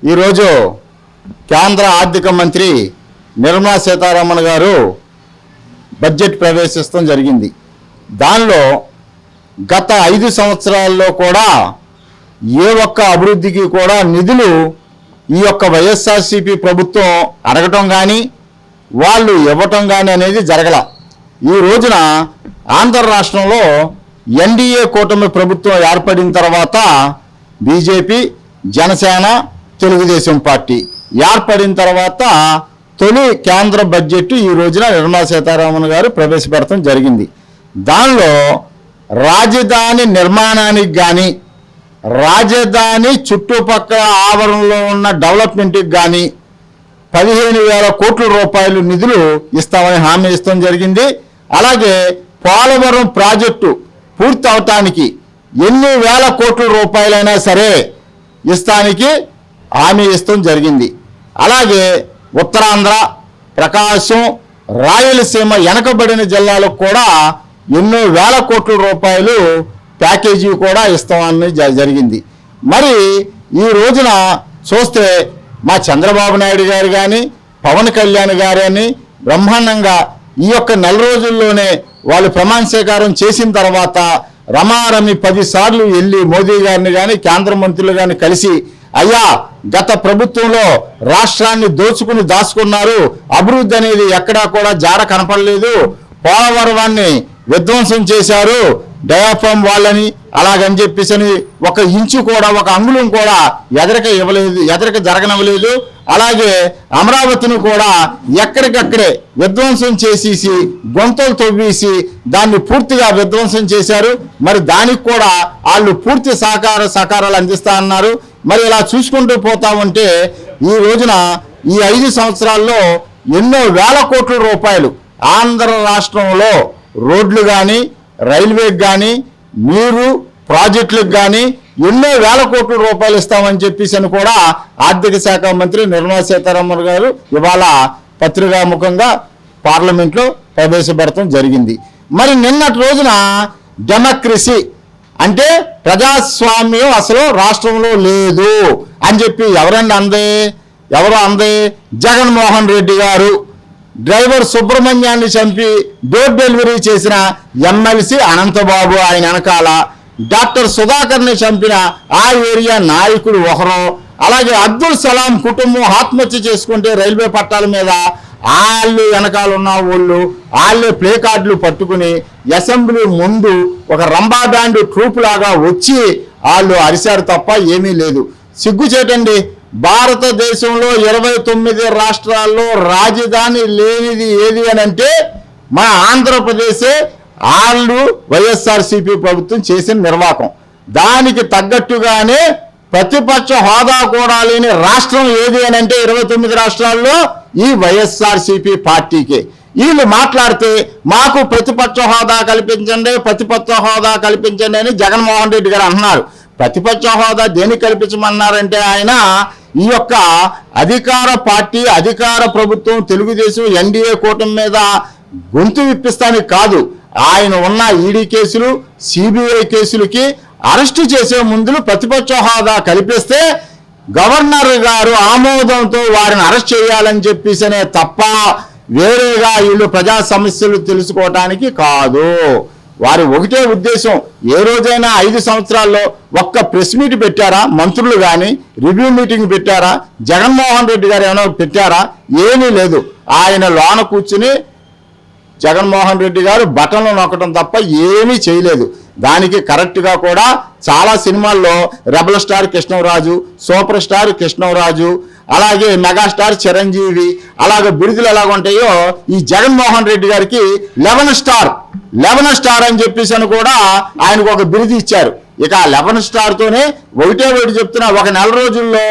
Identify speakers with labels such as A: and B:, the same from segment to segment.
A: ఈరోజు కేంద్ర ఆర్థిక మంత్రి నిర్మలా సీతారామన్ గారు బడ్జెట్ ప్రవేశించడం జరిగింది. దానిలో గత 5 సంవత్సరాల్లో కూడా ఏ ఒక్క అభివృద్ధికి కూడా నిధులు ఈ యొక్క వైఎస్ఆర్సీపీ ప్రభుత్వం అడగటం కానీ వాళ్ళు ఇవ్వటం కానీ అనేది జరగల. ఈ రోజున ఆంధ్ర రాష్ట్రంలో ఎన్డీఏ కూటమి ప్రభుత్వం ఏర్పడిన తర్వాత బీజేపీ, జనసేన, తెలుగుదేశం పార్టీ ఏర్పడిన తర్వాత తొలి కేంద్ర బడ్జెట్ ఈ రోజున నిర్మలా సీతారామన్ గారు ప్రవేశపెడతాం జరిగింది. దానిలో రాజధాని నిర్మాణానికి కానీ రాజధాని చుట్టుపక్కల ఆవరణలో ఉన్న డెవలప్మెంట్కి కానీ 15,000 కోట్ల రూపాయలు నిధులు ఇస్తామని హామీ ఇస్తాం జరిగింది. అలాగే పోలవరం ప్రాజెక్టు పూర్తి అవటానికి ఎన్ని వేల కోట్ల రూపాయలైనా సరే ఇస్తానికి హామీ ఇస్తాం జరిగింది. అలాగే ఉత్తరాంధ్ర, ప్రకాశం, రాయలసీమ వెనకబడిన జిల్లాలకు కూడా ఎన్నో వేల కోట్ల రూపాయలు ప్యాకేజీ కూడా ఇస్తామని జరిగింది. మరి ఈ రోజున చూస్తే మా చంద్రబాబు నాయుడు గారు కానీ పవన్ కళ్యాణ్ గారు అని బ్రహ్మాండంగా ఈ యొక్క నెల రోజుల్లోనే వాళ్ళు ప్రమాణ స్వీకారం చేసిన తర్వాత రమారమి 10 సార్లు వెళ్ళి మోదీ గారిని కానీ కేంద్ర మంత్రులు కానీ కలిసి, అయ్యా గత ప్రభుత్వంలో రాష్ట్రాన్ని దోచుకుని దాచుకున్నారు, అభివృద్ధి అనేది ఎక్కడా కూడా జాడ కనపడలేదు, పోలవరాన్ని విధ్వంసం చేశారు, డయాఫ్రామ్ వాళ్ళని అలాగని చెప్పేసి ఒక ఇంచు కూడా ఒక అంగుళం కూడా ఎదరక జరగనవ్వలేదు. అలాగే అమరావతిని కూడా ఎక్కడికక్కడే విధ్వంసం చేసేసి గొంతులు తవ్వేసి దాన్ని పూర్తిగా విధ్వంసం చేశారు. మరి దానికి కూడా వాళ్ళు పూర్తి సహకారాలు అందిస్తా అన్నారు. మరి ఇలా చూసుకుంటూ పోతా ఉంటే ఈ రోజున ఈ 5 సంవత్సరాల్లో ఎన్నో వేల కోట్ల రూపాయలు ఆంధ్ర రాష్ట్రంలో రోడ్లు కానీ, రైల్వేకి కానీ, నీరు ప్రాజెక్టులకు కానీ ఎన్నో వేల కోట్ల రూపాయలు ఇస్తామని చెప్పేసి కూడా ఆర్థిక శాఖ మంత్రి నిర్మలా సీతారామన్ గారు ఇవాళ పత్రికాముఖంగా పార్లమెంట్లో ప్రవేశపెడతాం జరిగింది. మరి నిన్నటి రోజున డెమోక్రసీ అంటే ప్రజాస్వామ్యం అసలు రాష్ట్రంలో లేదు అని చెప్పి ఎవరు అందే జగన్మోహన్ రెడ్డి గారు డ్రైవర్ సుబ్రహ్మణ్యాన్ని చంపి డోర్ డెలివరీ చేసిన ఎమ్మెల్సీ అనంతబాబు ఆయన వెనకాల, డాక్టర్ సుధాకర్ని చంపిన ఆ ఏరియా నాయకుడు ఒకరు, అలాగే అబ్దుల్ సలాం కుటుంబం ఆత్మహత్య చేసుకుంటే రైల్వే పట్టాల మీద వాళ్ళు వెనకాల ఉన్న వాళ్ళే ప్లే కార్డులు పట్టుకుని అసెంబ్లీ ముందు ఒక రంబా బ్యాండ్ ట్రూప్ లాగా వచ్చి వాళ్ళు అరిశారు తప్ప ఏమీ లేదు. సిగ్గుచేటండి. భారతదేశంలో 29 రాష్ట్రాల్లో రాజధాని లేనిది ఏది అని అంటే మన ఆంధ్రప్రదేశే. వాళ్ళు వైఎస్ఆర్సీపీ ప్రభుత్వం చేసిన నిర్వాహకం. దానికి తగ్గట్టుగానే ప్రతిపక్ష హోదా కూడా లేని రాష్ట్రం ఏది అని అంటే 29 రాష్ట్రాల్లో ఈ వైఎస్ఆర్సీపీ పార్టీకే. వీళ్ళు మాట్లాడితే మాకు ప్రతిపక్ష హోదా కల్పించండి అని జగన్మోహన్ రెడ్డి గారు అంటున్నారు. ప్రతిపక్ష హోదా దేనికి కల్పించమన్నారంటే ఆయన ఈ యొక్క అధికార పార్టీ, అధికార ప్రభుత్వం తెలుగుదేశం ఎన్డీఏ కూటమి మీద గొంతు విప్పిస్తానికి కాదు, ఆయన ఉన్న ఈడీ కేసులు, సిబిఐ కేసులకి అరెస్టు చేసే ముందు ప్రతిపక్ష హోదా కల్పిస్తే గవర్నర్ గారు ఆమోదంతో వారిని అరెస్ట్ చేయాలని చెప్పేసనే తప్ప వేరేగా వీళ్ళు ప్రజా సమస్యలు తెలుసుకోవటానికి కాదు. వారి ఒకటే ఉద్దేశం. ఏ రోజైనా 5 సంవత్సరాల్లో ఒక్క ప్రెస్ మీట్ పెట్టారా మంత్రులు కానీ, రివ్యూ మీటింగ్ పెట్టారా, జగన్మోహన్ రెడ్డి గారు ఏమైనా పెట్టారా? ఏమీ లేదు. ఆయన లోన కూర్చుని జగన్మోహన్ రెడ్డి గారు బటన్లు నొక్కడం తప్ప ఏమీ చేయలేదు. దానికి కరెక్ట్గా కూడా చాలా సినిమాల్లో rebel star Krishnaraju, super star Krishnaraju, అలాగే మెగాస్టార్ చిరంజీవి అలాగే బిరుదులు ఎలాగ ఉంటాయో ఈ జగన్మోహన్ రెడ్డి గారికి 11 స్టార్ అని చెప్పేసి అని కూడా ఆయనకు ఒక బిరుదు ఇచ్చారు. ఇక 11 స్టార్తోనే ఒకటి చెప్తున్నా, ఒక నెల రోజుల్లో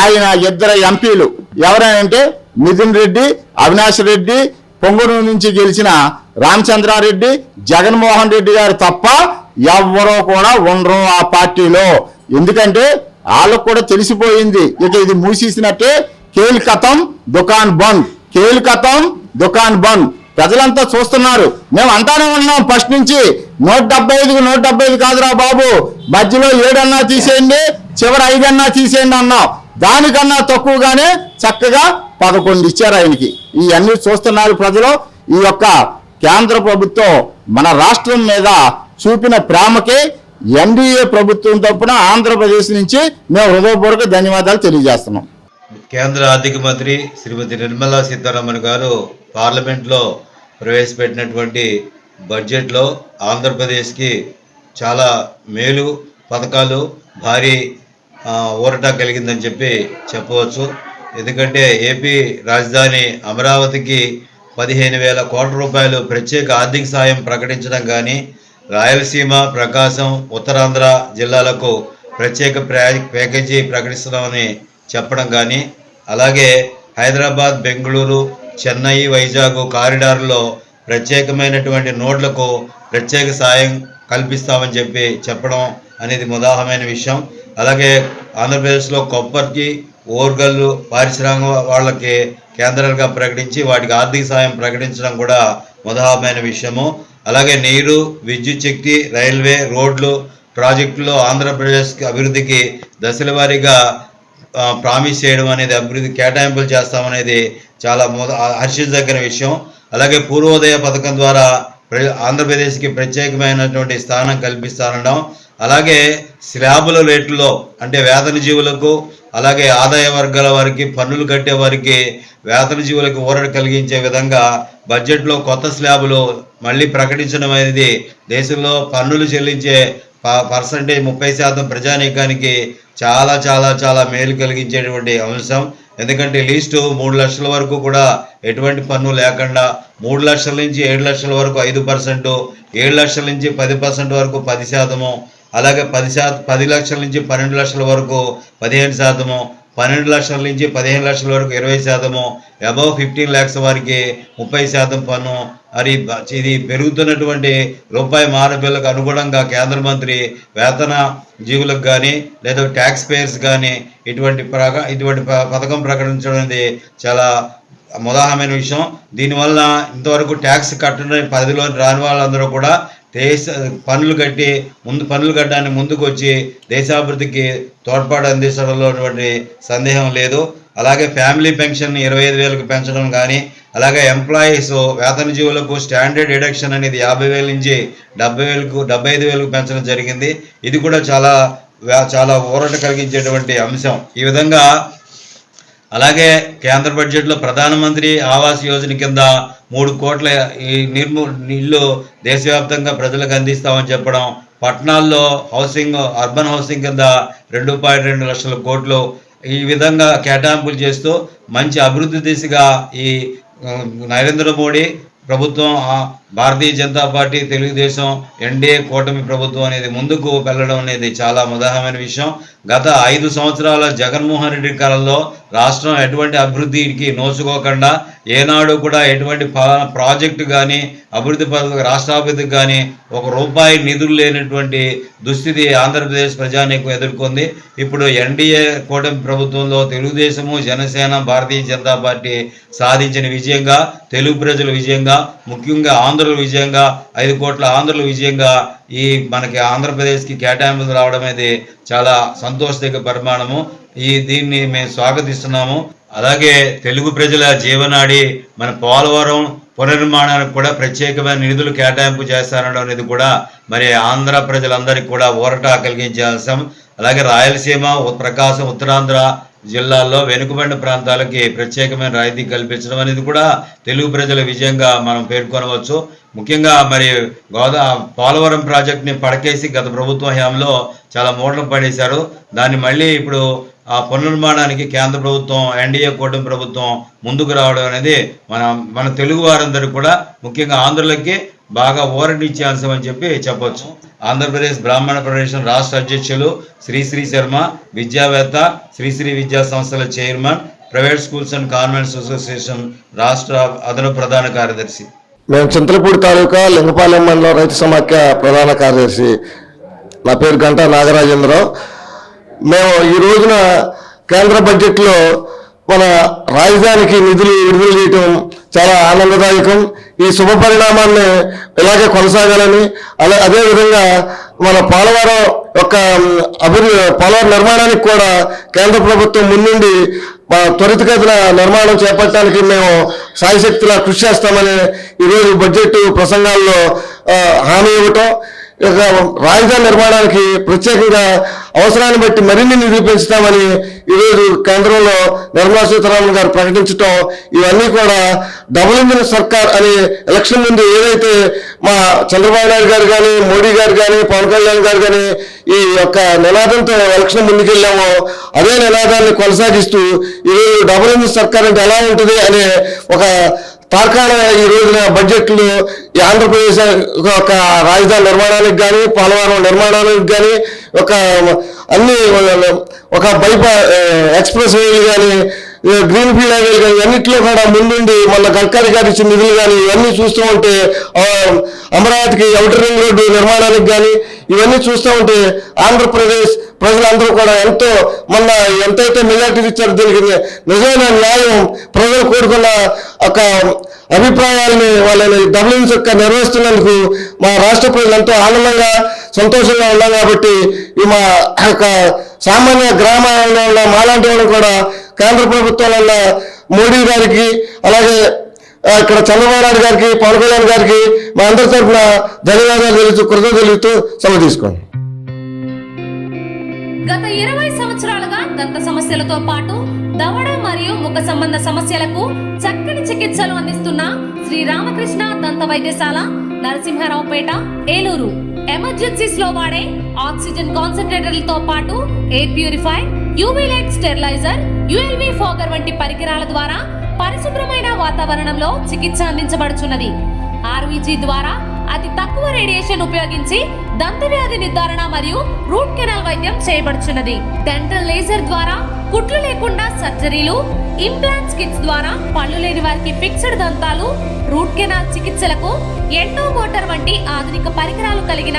A: ఆయన 2 ఎంపీలు ఎవరైనా మిథున్ రెడ్డి, అవినాష్ రెడ్డి, పొంగనూరు నుంచి గెలిచిన రామచంద్రారెడ్డి, జగన్మోహన్ రెడ్డి గారు తప్ప ఎవ్వరూ కూడా ఉండరు ఆ పార్టీలో. ఎందుకంటే వాళ్ళకు కూడా తెలిసిపోయింది ఇక ఇది మూసేసినట్టే. కేల్ కథం దుకాన్ బంద్. ప్రజలంతా చూస్తున్నారు. మేము అంటానే ఉన్నాం ఫస్ట్ నుంచి 175 కాదురా బాబు, మధ్యలో 7 అన్నా తీసేయండి, చివరి 5 అన్నా తీసేయండి అన్నాం. దానికన్నా తక్కువగానే చక్కగా 11 ఇచ్చారు ఆయనకి. ఇవన్నీ చూస్తున్నారు ప్రజలు. ఈ యొక్క కేంద్ర ప్రభుత్వం మన రాష్ట్రం మీద చూపిన ప్రేమకి ఎన్డీఏ ప్రభుత్వం తరపున ఆంధ్రప్రదేశ్ నుంచి మేము హృదయపూర్వక ధన్యవాదాలు తెలియజేస్తున్నాం.
B: కేంద్ర ఆర్థిక మంత్రి శ్రీమతి నిర్మలా సీతారామన్ గారు పార్లమెంట్లో ప్రవేశపెట్టినటువంటి బడ్జెట్లో ఆంధ్రప్రదేశ్కి చాలా మేలు పథకాలు భారీ ఊరట కలిగిందని చెప్పవచ్చు. ఎందుకంటే ఏపీ రాజధాని అమరావతికి 15,000 కోట్ల రూపాయలు ప్రత్యేక ఆర్థిక సాయం ప్రకటించడం కానీ, రాయలసీమ, ప్రకాశం, ఉత్తరాంధ్ర జిల్లాలకు ప్రత్యేక ప్యాకేజీ ప్రకటిస్తున్నామని చెప్పడం కానీ, అలాగే హైదరాబాద్, బెంగళూరు, చెన్నై, వైజాగ్ కారిడార్లో ప్రత్యేకమైనటువంటి నోట్లకు ప్రత్యేక సాయం కల్పిస్తామని చెప్పడం అనేది ముదాహమైన విషయం. అలాగే ఆంధ్రప్రదేశ్లో కొబ్బరికి, ఓర్గల్లు పారిశ్రామిక వాళ్ళకి కేంద్రాలుగా ప్రకటించి వాటికి ఆర్థిక సాయం ప్రకటించడం కూడా ముదాహమైన విషయము. అలాగే నీరు, విద్యుత్ శక్తి, రైల్వే, రోడ్లు ప్రాజెక్టులో ఆంధ్రప్రదేశ్కి అభివృద్ధికి దశల వారీగా ప్రామిస్ చేయడం అనేది, అభివృద్ధి కేటాయింపులు చేస్తామనేది చాలా హర్షించదగిన విషయం. అలాగే పూర్వోదయ పథకం ద్వారా ఆంధ్రప్రదేశ్కి ప్రత్యేకమైనటువంటి స్థానం కల్పిస్తానడం, అలాగే స్లాబుల రేట్లలో అంటే వేతన జీవులకు, అలాగే ఆదాయ వర్గాల వారికి, పన్నులు కట్టే వారికి, వేతన జీవులకు ఊరట కలిగించే విధంగా బడ్జెట్లో కొత్త స్లాబులు మళ్ళీ ప్రకటించడం అనేది దేశంలో పన్నులు చెల్లించే పర్సంటేజ్ 30% ప్రజానీకానికి చాలా చాలా చాలా మేలు కలిగించేటువంటి అంశం. ఎందుకంటే లీస్టు 3 లక్షల వరకు కూడా ఎటువంటి పన్ను లేకుండా 3 లక్షల నుంచి 7 లక్షల వరకు 5%, 7 లక్షల నుంచి 10% వరకు 10%, అలాగే 10 లక్షల నుంచి 12 లక్షల వరకు 15%, 12 లక్షల నుంచి 15 లక్షల వరకు 20%, అబవ్ 15 lakhs వారికి 30% పన్ను. అది ఇది పెరుగుతున్నటువంటి రూపాయి మారబిల్లకు అనుగుణంగా కేంద్ర మంత్రి వేతన జీవులకు కానీ లేదా ట్యాక్స్ పేయర్స్ కానీ ఇటువంటి పథకం ప్రకటించడం అనేది చాలా ముదాహమైన విషయం. దీనివల్ల ఇంతవరకు ట్యాక్స్ కట్టడం పరిధిలో రాని వాళ్ళందరూ కూడా పన్నులు కట్టడానికి ముందుకు వచ్చి దేశాభివృద్ధికి తోడ్పాటు అందించడంలో సందేహం లేదు. అలాగే ఫ్యామిలీ పెన్షన్ 25,000కు పెంచడం కానీ, అలాగే ఎంప్లాయీస్ వేతన జీవులకు స్టాండర్డ్ డిడక్షన్ అనేది 50,000 నుంచి 75,000కు పెంచడం జరిగింది. ఇది కూడా చాలా చాలా ఊరట కలిగించేటువంటి అంశం. ఈ విధంగా అలాగే కేంద్ర బడ్జెట్లో ప్రధానమంత్రి ఆవాస్ యోజన కింద 3 కోట్ల ఇల్లు దేశవ్యాప్తంగా ప్రజలకు అందిస్తామని చెప్పడం, పట్టణాల్లో అర్బన్ హౌసింగ్ కింద 2.2 లక్షల కోట్లు ఈ విధంగా కేటాయింపులు చేస్తూ మంచి అభివృద్ధి దిశగా ఈ నరేంద్ర మోడీ ప్రభుత్వం, భారతీయ జనతా పార్టీ, తెలుగుదేశం, ఎన్డీఏ కూటమి ప్రభుత్వం అనేది ముందుకు వెళ్ళడం అనేది చాలా ముదాహమైన విషయం. గత 5 సంవత్సరాల జగన్మోహన్ రెడ్డి కాలంలో రాష్ట్రం ఎటువంటి అభివృద్ధికి నోచుకోకుండా ఏనాడు కూడా ఎటువంటి ప్రాజెక్టు కానీ అభివృద్ధి రాష్ట్రాభివృద్ధికి కానీ ₹1 నిధులు లేనటువంటి దుస్థితి ఆంధ్రప్రదేశ్ ప్రజానీకం ఎదుర్కొంది. ఇప్పుడు ఎన్డీఏ కూటమి ప్రభుత్వంలో తెలుగుదేశము, జనసేన, భారతీయ జనతా పార్టీ సాధించిన విజయంగా, తెలుగు ప్రజల విజయంగా, ముఖ్యంగా ఆంధ్రుల విజయంగా, 5 కోట్ల ఆంధ్రుల విజయంగా మనకి ఆంధ్రప్రదేశ్కి కేటాయింపులు రావడం అనేది చాలా సంతోషదగ్గ పరిమాణము. దీన్ని మేము స్వాగతిస్తున్నాము. అలాగే తెలుగు ప్రజల జీవనాడి మన పోలవరం పునర్నిర్మాణానికి కూడా ప్రత్యేకమైన నిధులు కేటాయింపు చేస్తారనడం అనేది కూడా మరి ఆంధ్ర ప్రజలందరికీ కూడా ఊరట కలిగించే అంశం. అలాగే రాయలసీమ, ప్రకాశం, ఉత్తరాంధ్ర జిల్లాల్లో వెనుకబడిన ప్రాంతాలకి ప్రత్యేకమైన రాయితీ కల్పించడం అనేది కూడా తెలుగు ప్రజల విజయంగా మనం పేర్కొనవచ్చు. ముఖ్యంగా మరి పోలవరం ప్రాజెక్ట్ని పడకేసి గత ప్రభుత్వ హయాంలో చాలా మూటలు పడేశారు. దాన్ని మళ్ళీ ఇప్పుడు ఆ పునర్నిర్మాణానికి కేంద్ర ప్రభుత్వం, ఎన్డీఏ కూటమి ప్రభుత్వం ముందుకు రావడం అనేది మన తెలుగు వారందరికీ కూడా, ముఖ్యంగా ఆంధ్రులకి బాగా ఊరటిచ్చే అంశం అని చెప్పొచ్చు. ఆంధ్రప్రదేశ్ బ్రాహ్మణ ఫెడరేషన్ రాష్ట్ర అధ్యక్షులు శ్రీ శర్మ, విద్యావేత్త, శ్రీ విద్యా సంస్థల chairman, private schools and convents association రాష్ట్ర అదనపు ప్రధాన కార్యదర్శి.
C: మేము చింతలపూడి తాలూకా లింగపాలెం మండలం రైతు సమాఖ్య ప్రధాన కార్యదర్శి. నా పేరు గంటా నాగరాజేంద్రరావు. మేము ఈ రోజున కేంద్ర బడ్జెట్లో మన రాజధానికి నిధులు విడుదల చేయటం చాలా ఆనందదాయకం. ఈ శుభ పరిణామాన్ని ఇలాగే కొనసాగాలని, అదేవిధంగా మన పోలవరం యొక్క పోలవరం నిర్మాణానికి కూడా కేంద్ర ప్రభుత్వం ముందుండి త్వరితగతిన నిర్మాణం చేపట్టడానికి మేము సాయశక్తిలా కృషి చేస్తామని ఈరోజు బడ్జెట్ ప్రసంగాల్లో హామీ ఇవ్వటం, ఇక రాజధాని నిర్మాణానికి ప్రత్యేకంగా అవసరాన్ని బట్టి మరిన్ని నిధులు పెంచుతామని ఈరోజు కేంద్రంలో నిర్మలా సీతారామన్ గారు ప్రకటించడం, ఇవన్నీ కూడా డబుల్ ఇంజిన్ సర్కార్ అని ఎలక్షన్ ముందు ఏదైతే మా చంద్రబాబు నాయుడు గారు కానీ, మోడీ గారు కానీ, పవన్ కళ్యాణ్ గారు కానీ ఈ యొక్క నినాదంతో ఎలక్షన్ ముందుకెళ్ళామో అదే నినాదాన్ని కొనసాగిస్తూ ఈరోజు డబుల్ ఇంజిన్ సర్కార్ అంటే ఎలా ఉంటుంది అనే ఒక తార్కాణ ఈ రోజున బడ్జెట్లో ఈ ఆంధ్రప్రదేశ్ ఒక రాజధాని నిర్మాణానికి కానీ, పోలవరం నిర్మాణానికి కానీ, ఒక అన్ని ఒక ఎక్స్ప్రెస్ వేలు కానీ, గ్రీన్ ఫీల్డ్ హైవేలు కానీ ఇవన్నింటిలో కూడా ముందుండి మళ్ళీ గడ్కరీ గారు ఇచ్చిన నిధులు కానీ ఇవన్నీ చూస్తూ ఉంటే అమరావతికి ఔటర్ రింగ్ రోడ్డు నిర్మాణానికి కానీ ఇవన్నీ చూస్తూ ఉంటే ఆంధ్రప్రదేశ్ ప్రజలందరూ కూడా ఎంతో మొన్న ఎంతైతే మెజార్టీ ఇచ్చారో దీనికి నిజమైన న్యాయం ప్రజలు కోరుకున్న ఒక అభిప్రాయాలని వాళ్ళని డబుల్ ఇంజిన్ నిర్వహిస్తున్నందుకు మా రాష్ట్ర ప్రజలు ఎంతో ఆనందంగా సంతోషంగా ఉన్నాం. కాబట్టి ఈ మా యొక్క సామాన్య గ్రామాలలో ఉన్న మాలాంటి వాళ్ళు కూడా కేంద్ర ప్రభుత్వంలో ఉన్న మోడీ గారికి, అలాగే ఇక్కడ చంద్రబాబు నాయుడు గారికి, పవన్ కళ్యాణ్ గారికి మా అందరి తరఫున ధన్యవాదాలు తెలుస్తూ కృతజ్ఞతలు తెలుస్తూ సెలవు తీసుకోండి.
D: గత 20 సంవత్సరాలుగా దంత సమస్యలతో పాటు దవడ మరియు ముఖ సంబంధ సమస్యలకు చక్కని చికిత్సలు అందిస్తున్న శ్రీ రామకృష్ణ దంత వైద్యశాల, నరసింహారావుపేట, ఏలూరు. ఎమర్జెన్సీస్ లో వాడే ఆక్సిజన్ కాన్సంట్రేటర్లతో పాటు air purify, UV light steriliser, ULV fogger వంటి పరికరాల ద్వారా పరిశుభ్రమైన వాతావరణంలో చికిత్స అందించబడుచున్నది. ఆర్వీజీ ద్వారా అతి తక్కువ రేడియేషన్ ఉపయోగించి దంత వ్యాధి నిర్ధారణ మరియు రూట్ కెనాల్ వైద్యం చేయబడుచున్నది. డెంటల్ లేజర్ ద్వారా కుట్లు లేకుండా సర్జరీలు, ఇంప్లాంట్స్ కిట్స్ ద్వారా పళ్ళు లేని వారికి ఫిక్స్డ్ దంతాలు, రూట్ కెనాల్ చికిత్సలకు ఎండో మోటార్ వంటి ఆధునిక పరికరాలు కలిగిన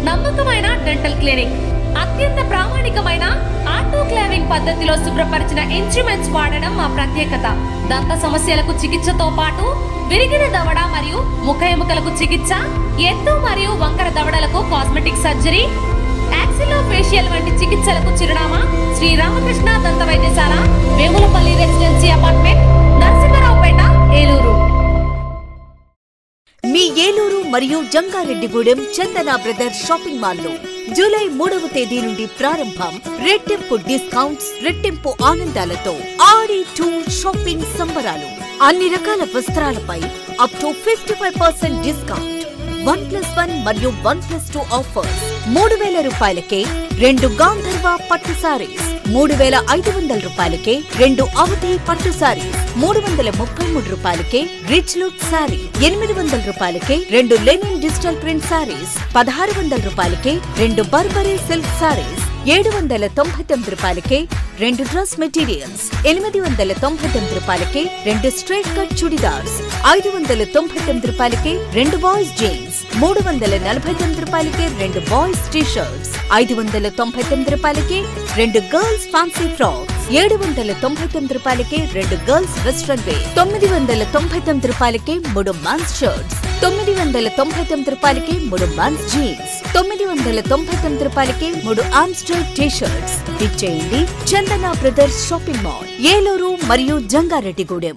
D: నమ్మకమైన డెంటల్ క్లినిక్. అత్యంత ప్రామాణికమైన ఆటోక్లావింగ్ పద్ధతిలో శుభ్రపరిచిన ఇన్స్ట్రుమెంట్స్ వాడడం మా ప్రత్యేకత. దంత సమస్యలకు చికిత్సతో పాటు విరిగిన దవడ మరియు ముఖ ఎముకలకు చికిత్స, ఎత్తు మరియు వంకర దవడలకు కాస్మెటిక్ సర్జరీ, యాక్సిలోఫేషియల్ వంటి చికిత్సలకు చిరునామా శ్రీ రామకృష్ణ దంత వైద్యశాల, వేములపల్లి రెసిడెన్సీ అపార్ట్మెంట్, నరసింహారావుపేట, ఏలూరు.
E: మీ ఏలూరు మరియు జంగారెడ్డిగూడెం చందన బ్రదర్స్ షాపింగ్ మాల్ లో జూలై 3వ తేదీ నుండి ప్రారంభం. రెట్టింపు డిస్కౌంట్స్, రెట్టింపు ఆనందాలతో ఆడి టూర్ షాపింగ్ సంబరాలు. అన్ని రకాల వస్త్రాలపై అప్ టు 55% డిస్కౌంట్. 1+1 మరియు 1+2 ఆఫర్స్. 3,000 రూపాయలకే 2 గాంధర్వ పట్టు సారీస్, 3,500 రూపాయలకే 2 అవధి పట్టు సారీస్, 333 రూపాయలకే రిచ్ లుక్ సారీ, 800 రూపాయలకే 2 లెనిన్ డిజిటల్ ప్రింట్ సారీస్, 1,600 రూపాయలకే 2 బర్బరీ సిల్క్ సారీస్, 799 రూపాయలకే 2 డ్రెస్ మెటీరియల్స్, 899 రూపాయలకే 2 స్ట్రైట్ కట్ చుడిదార్స్, 599 రూపాయలకే 2 బాయ్స్ జీన్స్, 349 రూపాయలకే 2 బాయ్స్ టీ షర్ట్స్, 599 రూపాయలకే 2 గర్ల్స్ ఫ్యాన్సీ ఫ్రాక్స్, 799 రూపాయలకే 2 గర్ల్స్ వెస్ట్రన్ వేర్, 999 రూపాయలకే 3 మెన్స్ షర్ట్స్, 999 రూపాయలకే 3 మెన్స్ జీన్స్, 999 రూపాయలకే 3 ఆమ్స్టర్ టీ షర్ట్స్. ఇచ్చేయండి చందన బ్రదర్స్ షాపింగ్ మాల్, ఏలూరు మరియు జంగారెడ్డిగూడెం.